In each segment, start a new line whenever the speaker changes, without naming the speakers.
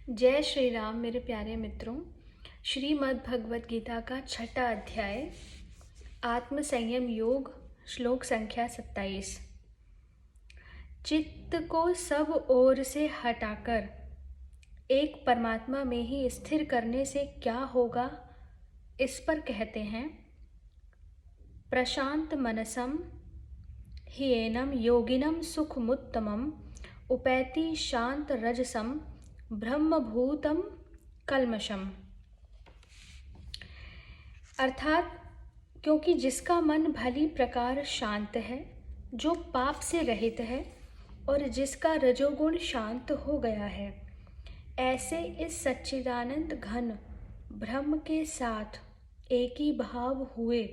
जय श्री राम मेरे प्यारे मित्रों। श्रीमद् भगवत गीता का छठा अध्याय आत्म संयम योग श्लोक संख्या 27। चित्त को सब ओर से हटाकर एक परमात्मा में ही स्थिर करने से क्या होगा, इस पर कहते हैं, प्रशांत मनसम ह्येनं योगिनं सुखमुत्तमम् उपैति शांत रजसम ब्रह्मभूतम कल्मषम। अर्थात क्योंकि जिसका मन भली प्रकार शांत है, जो पाप से रहित है और जिसका रजोगुण शांत हो गया है, ऐसे इस सच्चिदानंद घन ब्रह्म के साथ एक ही भाव हुए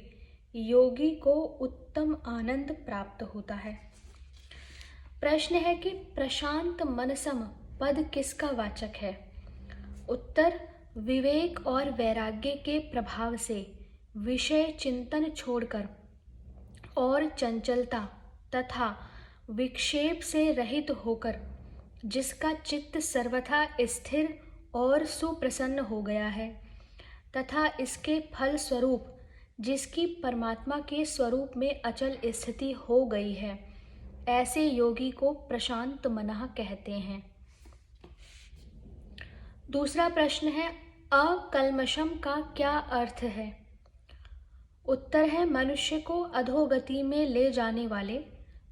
योगी को उत्तम आनंद प्राप्त होता है। प्रश्न है कि प्रशांत मनसम पद किसका वाचक है? उत्तर, विवेक और वैराग्य के प्रभाव से विषय चिंतन छोड़कर और चंचलता तथा विक्षेप से रहित होकर जिसका चित्त सर्वथा स्थिर और सुप्रसन्न हो गया है तथा इसके फल स्वरूप जिसकी परमात्मा के स्वरूप में अचल स्थिति हो गई है, ऐसे योगी को प्रशांत मनः कहते हैं। दूसरा प्रश्न है, अकल्मषम का क्या अर्थ है? उत्तर है, मनुष्य को अधोगति में ले जाने वाले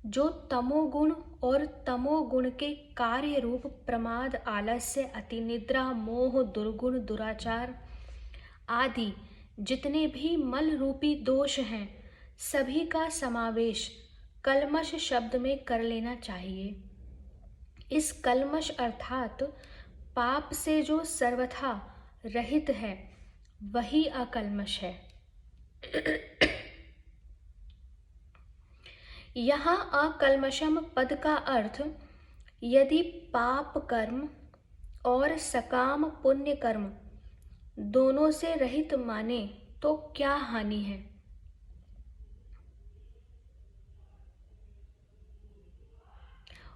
जो तमोगुण और तमोगुण के कार्य रूप प्रमाद, आलस्य, अतिनिद्रा, मोह, दुर्गुण, दुराचार आदि जितने भी मल रूपी दोष हैं, सभी का समावेश कल्मष शब्द में कर लेना चाहिए। इस कल्मष अर्थात पाप से जो सर्वथा रहित है, वही अकल्मष है। यहाँ अकल्मषम पद का अर्थ यदि पाप कर्म और सकाम पुण्य कर्म दोनों से रहित माने तो क्या हानि है?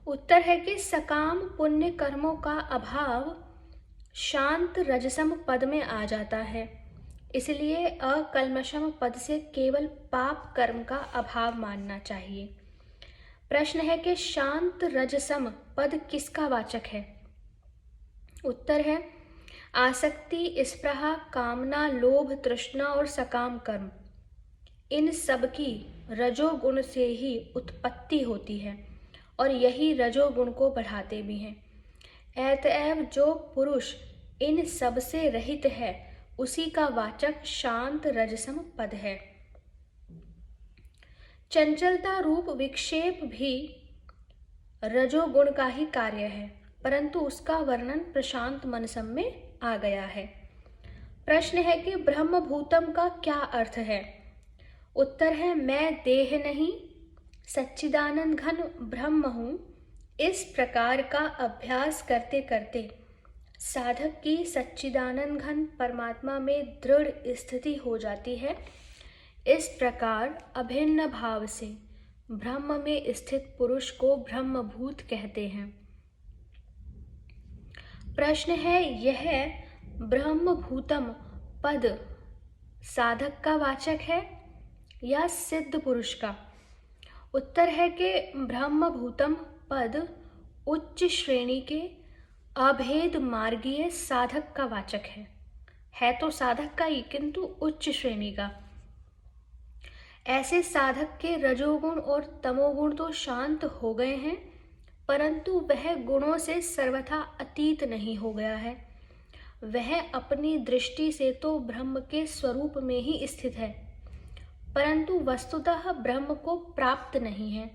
उत्तर है कि सकाम पुण्य कर्मों का अभाव शांत रजसम पद में आ जाता है, इसलिए अकल्मषम पद से केवल पाप कर्म का अभाव मानना चाहिए। प्रश्न है कि शांत रजसम पद किसका वाचक है? उत्तर है, आसक्ति, स्पृहा, कामना, लोभ, तृष्णा और सकाम कर्म, इन सब की रजोगुण से ही उत्पत्ति होती है और यही रजोगुण को बढ़ाते भी हैं। अतएव जो पुरुष इन सब से रहित है, उसी का वाचक शांत रजसम पद है। चंचलता रूप विक्षेप भी रजोगुण का ही कार्य है, परंतु उसका वर्णन प्रशांत मनसम में आ गया है। प्रश्न है कि ब्रह्मभूतम का क्या अर्थ है? उत्तर है, मैं देह नहीं सच्चिदानंद घन ब्रह्म हूँ। इस प्रकार का अभ्यास करते करते साधक की सच्चिदानंद घन परमात्मा में दृढ़ स्थिति हो जाती है। इस प्रकार अभिन्न भाव से ब्रह्म में स्थित पुरुष को ब्रह्मभूत कहते हैं। प्रश्न है, यह ब्रह्मभूतम पद साधक का वाचक है या सिद्ध पुरुष का? उत्तर है कि ब्रह्मभूतम पद उच्च श्रेणी के अभेद मार्गीय साधक का वाचक है तो साधक का ही, किंतु उच्च श्रेणी का। ऐसे साधक के रजोगुण और तमोगुण तो शांत हो गए हैं, परंतु वह गुणों से सर्वथा अतीत नहीं हो गया है। वह अपनी दृष्टि से तो ब्रह्म के स्वरूप में ही स्थित है, परंतु वस्तुतः ब्रह्म को प्राप्त नहीं है।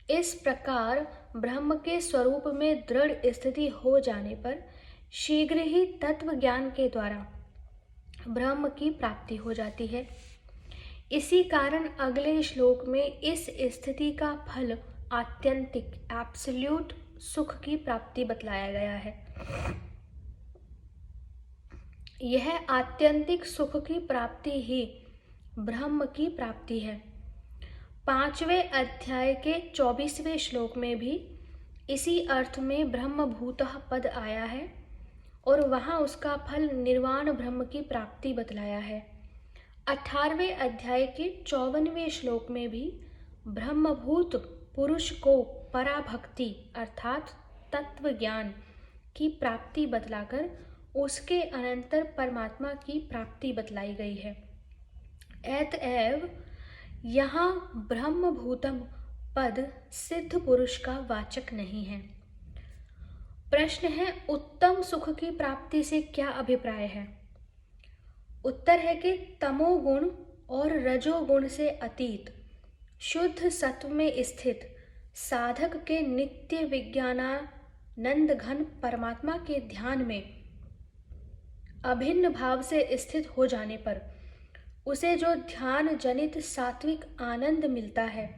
इस प्रकार ब्रह्म के स्वरूप में दृढ़ स्थिति हो जाने पर शीघ्र ही तत्व ज्ञान के द्वारा ब्रह्म की प्राप्ति हो जाती है। इसी कारण अगले श्लोक में इस स्थिति का फल आत्यंतिक एब्सोल्यूट सुख की प्राप्ति बतलाया गया है। यह आत्यंतिक सुख की प्राप्ति ही ब्रह्म की प्राप्ति है। 5वें अध्याय के 24वें श्लोक में भी इसी अर्थ में ब्रह्मभूतः पद आया है और वहाँ उसका फल निर्वाण ब्रह्म की प्राप्ति बतलाया है। 18वें अध्याय के 54वें श्लोक में भी ब्रह्मभूत पुरुष को पराभक्ति अर्थात तत्व ज्ञान की प्राप्ति बतलाकर उसके अनंतर परमात्मा की प्राप्ति बतलाई गई है। अतएव यहाँ ब्रह्मभूतम पद सिद्ध पुरुष का वाचक नहीं है। प्रश्न है, उत्तम सुख की प्राप्ति से क्या अभिप्राय है? उत्तर है कि तमोगुण और रजोगुण से अतीत शुद्ध सत्व में स्थित साधक के नित्य विज्ञानानंद घन परमात्मा के ध्यान में अभिन्न भाव से स्थित हो जाने पर उसे जो ध्यान जनित सात्विक आनंद मिलता है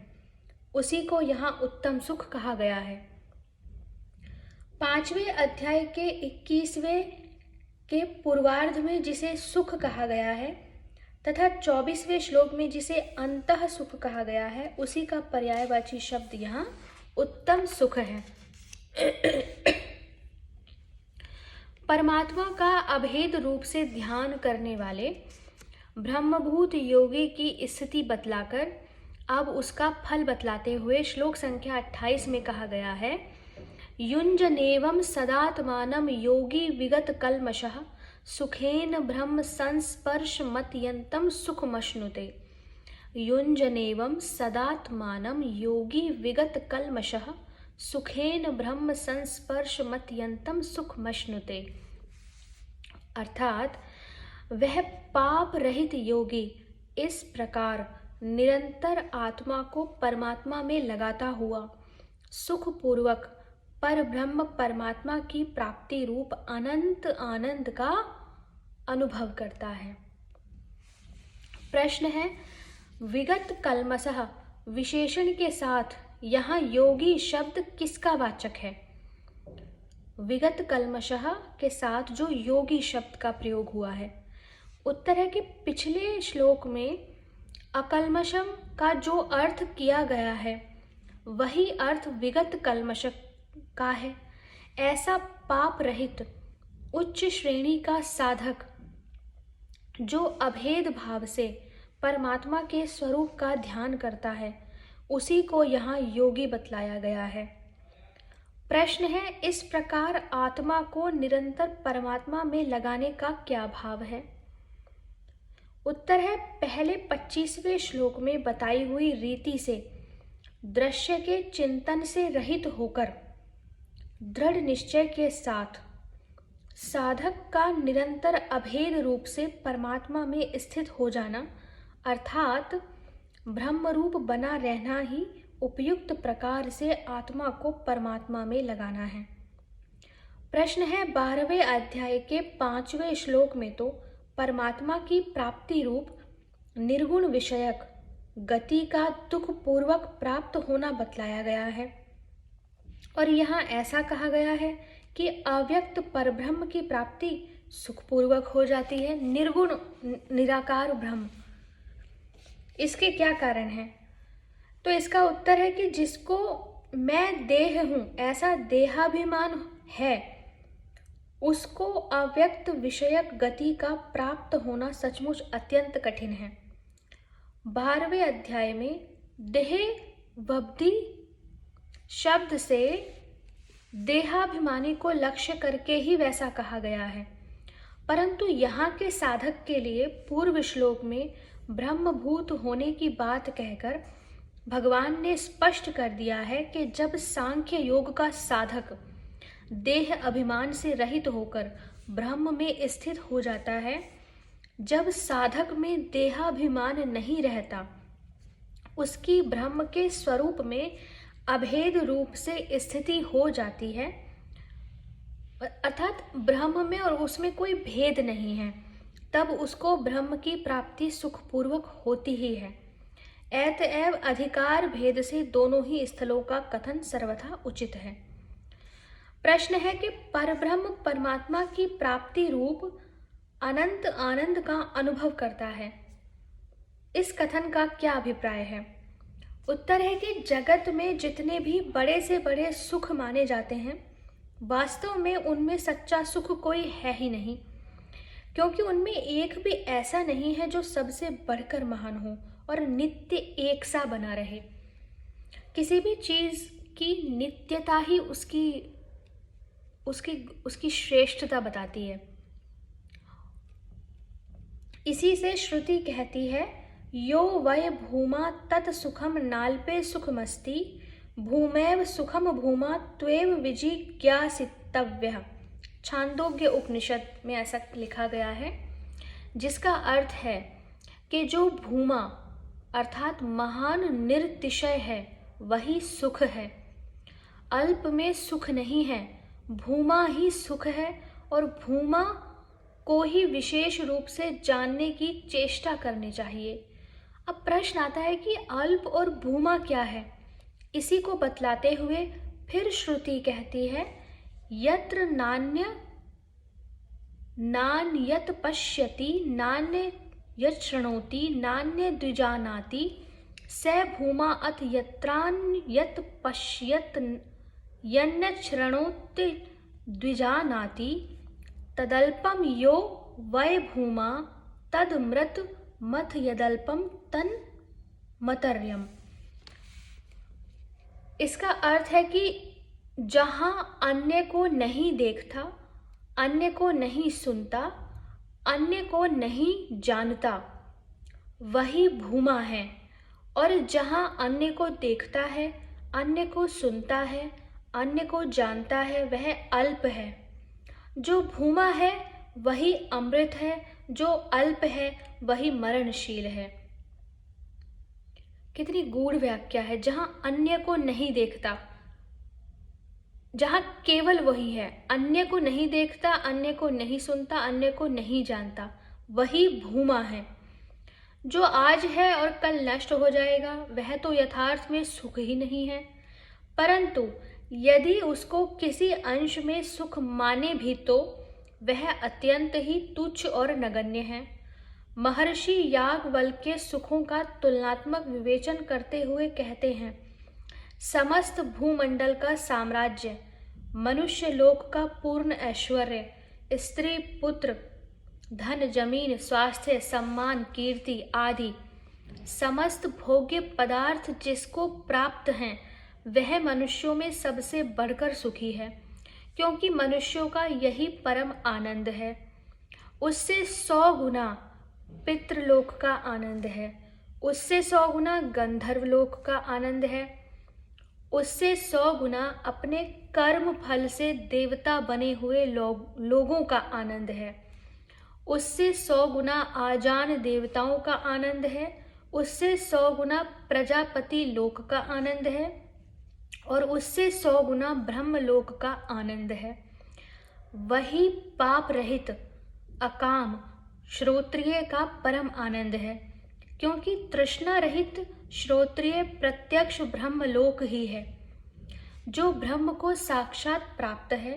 उसी को यहाँ उत्तम सुख कहा गया है। 5वें अध्याय के 21वें के पूर्वार्ध में जिसे सुख कहा गया है तथा 24वें श्लोक में जिसे अंतः सुख कहा गया है उसी का पर्यायवाची शब्द यहाँ उत्तम सुख है। परमात्मा का अभेद रूप से ध्यान करने वाले ब्रह्मभूत योगी की स्थिति बतलाकर अब उसका फल बतलाते हुए श्लोक संख्या 28 में कहा गया है, युञ्जनेवं सदात्मानं योगी विगत कल्मषः सुखेन ब्रह्म संस्पर्श मत्यन्तं सुखमश्नुते। युञ्जनेवं सदात्मानं योगी विगत कल्मषः सुखेन ब्रह्म संस्पर्श मत्यन्तं सुखमश्नुते। अर्थात वह पाप रहित योगी इस प्रकार निरंतर आत्मा को परमात्मा में लगाता हुआ सुखपूर्वक पर ब्रह्म परमात्मा की प्राप्ति रूप अनंत आनंद का अनुभव करता है। प्रश्न है, विगत कल्मषः विशेषण के साथ यहाँ योगी शब्द किसका वाचक है? विगत कल्मषः के साथ जो योगी शब्द का प्रयोग हुआ है, उत्तर है कि पिछले श्लोक में अकल्मषम का जो अर्थ किया गया है वही अर्थ विगत कल्मष का है। ऐसा पाप रहित उच्च श्रेणी का साधक जो अभेद भाव से परमात्मा के स्वरूप का ध्यान करता है उसी को यहाँ योगी बतलाया गया है। प्रश्न है, इस प्रकार आत्मा को निरंतर परमात्मा में लगाने का क्या भाव है? उत्तर है, पहले 25वें श्लोक में बताई हुई रीति से दृश्य के चिंतन से रहित होकर दृढ़ निश्चय के साथ साधक का निरंतर अभेद रूप से परमात्मा में स्थित हो जाना अर्थात ब्रह्म रूप बना रहना ही उपयुक्त प्रकार से आत्मा को परमात्मा में लगाना है। प्रश्न है, 12वें अध्याय के 5वें श्लोक में तो परमात्मा की प्राप्ति रूप निर्गुण विषयक गति का दुख पूर्वक प्राप्त होना बतलाया गया है और यहाँ ऐसा कहा गया है कि अव्यक्त परब्रह्म की प्राप्ति सुखपूर्वक हो जाती है, निर्गुण निराकार ब्रह्म। इसके क्या कारण है? तो इसका उत्तर है कि जिसको मैं देह हूँ ऐसा देहाभिमान है उसको अव्यक्त विषयक गति का प्राप्त होना सचमुच अत्यंत कठिन है। 12वें अध्याय में देह वब्धि शब्द से देहाभिमानी को लक्ष्य करके ही वैसा कहा गया है, परंतु यहाँ के साधक के लिए पूर्व श्लोक में ब्रह्मभूत होने की बात कहकर भगवान ने स्पष्ट कर दिया है कि जब सांख्य योग का साधक देह अभिमान से रहित होकर ब्रह्म में स्थित हो जाता है, जब साधक में देहाभिमान नहीं रहता, उसकी ब्रह्म के स्वरूप में अभेद रूप से स्थिति हो जाती है, अर्थात ब्रह्म में और उसमें कोई भेद नहीं है, तब उसको ब्रह्म की प्राप्ति सुखपूर्वक होती ही है। अतएव अधिकार भेद से दोनों ही स्थलों का कथन सर्वथा उचित है। प्रश्न है कि परब्रह्म परमात्मा की प्राप्ति रूप अनंत आनंद का अनुभव करता है, इस कथन का क्या अभिप्राय है? उत्तर है कि जगत में जितने भी बड़े से बड़े सुख माने जाते हैं वास्तव में उनमें सच्चा सुख कोई है ही नहीं, क्योंकि उनमें एक भी ऐसा नहीं है जो सबसे बढ़कर महान हो और नित्य एक सा बना रहे। किसी भी चीज़ की नित्यता ही उसकी उसकी उसकी श्रेष्ठता बताती है। इसी से श्रुति कहती है, यो वै भूमा तत् सुखम नाल्पे सुखमस्ति, भूमैव सुखम भूमा त्वेव विजिज्ञासितव्यः। छांदोग्य उपनिषद में ऐसा लिखा गया है, जिसका अर्थ है कि जो भूमा अर्थात महान निरतिशय है वही सुख है। अल्प में सुख नहीं है, भूमा ही सुख है, और भूमा को ही विशेष रूप से जानने की चेष्टा करनी चाहिए। अब प्रश्न आता है कि अल्प और भूमा क्या है। इसी को बतलाते हुए फिर श्रुति कहती है, यत्र नान्यत पश्यति नान्य यत् शृणोति नान्य द्विजानाति स भूमा अथ यत्रान्यत् पश्यत् यन्यत् शृणोति द्विजानाति तदल्पम यो वै भूमा तदमृत मथ यदल्पम तन मतर्यम। इसका अर्थ है कि जहाँ अन्य को नहीं देखता, अन्य को नहीं सुनता, अन्य को नहीं जानता, वही भूमा है, और जहाँ अन्य को देखता है, अन्य को सुनता है, अन्य को जानता है, वह अल्प है। जो भूमा है वही अमृत है, जो अल्प है वही मरणशील है। कितनी गूढ़ व्याख्या है। जहाँ अन्य को नहीं देखता, जहाँ केवल वही है, अन्य को नहीं देखता, अन्य को नहीं सुनता, अन्य को नहीं जानता, वही भूमा है। जो आज है और कल नष्ट हो जाएगा, वह तो यथार्थ में सुख ही नहीं है। परंतु यदि उसको किसी अंश में सुख माने भी तो वह अत्यंत ही तुच्छ और नगण्य है। महर्षि याज्ञवल्क्य के सुखों का तुलनात्मक विवेचन करते हुए कहते हैं, समस्त भूमंडल का साम्राज्य, मनुष्य लोक का पूर्ण ऐश्वर्य, स्त्री पुत्र, धन जमीन, स्वास्थ्य, सम्मान, कीर्ति आदि समस्त भोग्य पदार्थ जिसको प्राप्त हैं, वह मनुष्यों में सबसे बढ़कर सुखी है, क्योंकि मनुष्यों का यही परम आनंद है। उससे 100 गुना पितृलोक का आनंद है, उससे 100 गुना गंधर्वलोक का आनंद है, उससे 100 गुना अपने कर्म फल से देवता बने हुए लोगों का आनंद है, उससे 100 गुना आजान देवताओं का आनंद है, उससे 100 गुना प्रजापति लोक का आनंद है, और उससे 100 गुना ब्रह्मलोक का आनंद है। वही पाप रहित अकाम श्रोत्रिय का परम आनंद है, क्योंकि तृष्णा रहित श्रोत्रिय प्रत्यक्ष ब्रह्मलोक ही है। जो ब्रह्म को साक्षात प्राप्त है,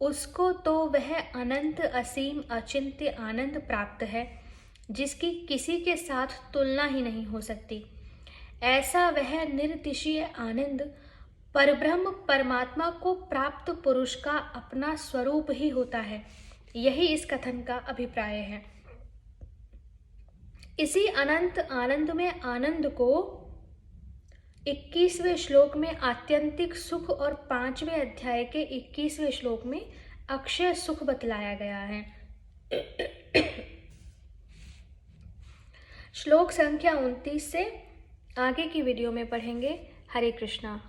उसको तो वह अनंत असीम अचिंत्य आनंद प्राप्त है, जिसकी किसी के साथ तुलना ही नहीं हो सकती। ऐसा वह निर्तिशीय आनंद परब्रह्म परमात्मा को प्राप्त पुरुष का अपना स्वरूप ही होता है। यही इस कथन का अभिप्राय है। इसी अनंत आनंद में आनंद को 21वें श्लोक में आत्यंतिक सुख और 5वें अध्याय के 21वें श्लोक में अक्षय सुख बतलाया गया है। श्लोक संख्या 29 से आगे की वीडियो में पढ़ेंगे। हरे कृष्णा।